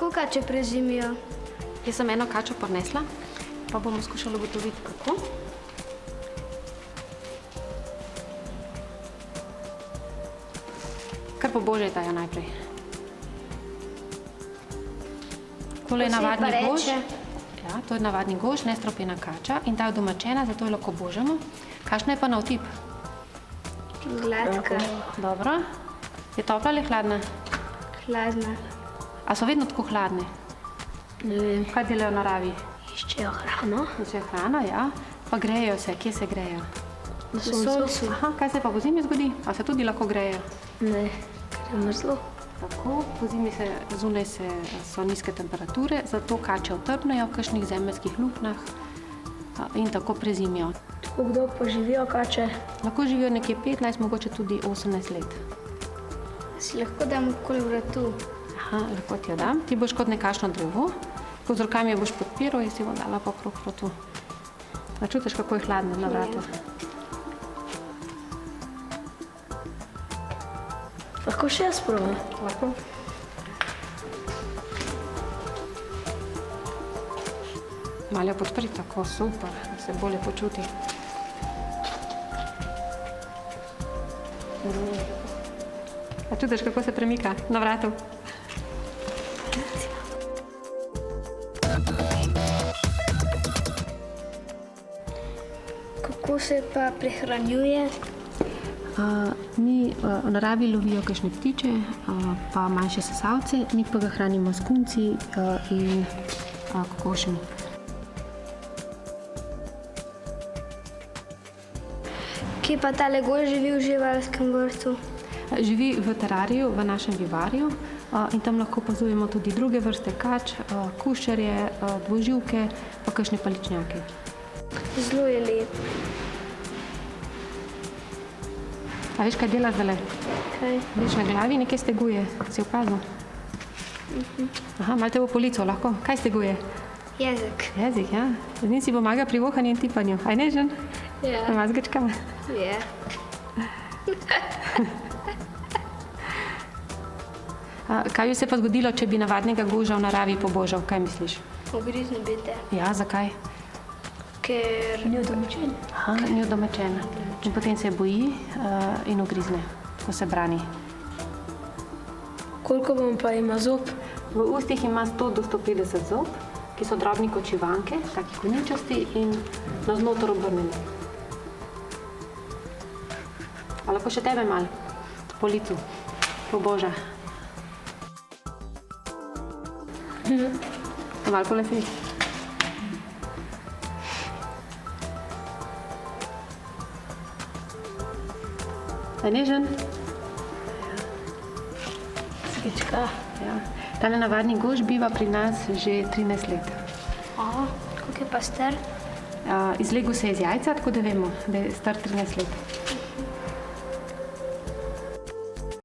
Kako kače prezimijo? Jaz sem eno kačo prinesla, pa bomo skušali ugotoviti, kako. Kar pobožajte jo najprej. Tole je navadni gož. Ja, to je navadni gož, nestropjena kača in ta je domačena, zato jo lahko božamo. Kakšna je pa na otip? Gladka. Dobro. Je topla ali hladna? Hladna. A so vedno tako hladne? Ne vem. Kaj delajo v naravi? Iščejo hrano. Iščejo hrano, ja. Pa grejejo se. Kje se grejejo? Na soncu. Aha, kaj se pa po zimi zgodi? A se tudi lahko grejejo? Ne, ker je mrzlo. Tako, po zimi zunaj so nizke temperature, zato kače utrpnejo v kakšnih zemeljskih luknjah in tako prezimijo. Tako dolgo pa živijo kače? Lahko živijo nekje 15, mogoče tudi 18 let. Si lahko dam okoli vratu? Aha, lahko ti jo dam. Ti boš kot nekakšno drevo, ko z rokami jo boš podpiral in si bo dala pa okrog vratu. A čutiš, kako je hladno na vratu? Lahko še jaz probam? Lahko. Malo jo podpri, tako super, da se bolje počuti. A čutiš, kako se premika na vratu? Kako se pa prehranjuje? Mi v naravi lovijo kakšne ptiče, pa manjše sesalce, mi pa ga hranimo s kunci in kokošmi. Kje pa tale gož živi v živalskem vrtu? Živi v terariju, v našem vivarju in tam lahko opazujemo tudi druge vrste kač, kuščarje, dvoživke, pa kakšne paličnjake. Zelo je lep. A veš, kaj dela zdajle? Kaj? Veš, na glavi nekaj steguje, si opazil? Aha, malo te bo polico lahko. Kaj steguje? Jezik. Jezik, ja. Z njim si pomaga pri vohanju in tipanju. Aj ne, žen? Ja. Mazgačka. Je. Kaj bi se pa zgodilo, če bi navadnega goža v naravi pobožal? Kaj misliš? Ugrizni bi te. Ja, zakaj? Ker ni udomačen. Aha, ni udomačen. In potem se boji in ugrizne, ko se brani. Koliko vam pa ima zob? V ustih ima 100 do 150 zob, ki so drobni kot šivanke, taki koničasti in navznoter obrnjeni. A lahko še tebe malo po licu poboža? Malo po laseh. A nežen? Svička. Ja. Tale navadni gož biva pri nas že 13 let. Koliko je pa star? Izlegel se je iz jajca, tako da vemo, da je star 13 let.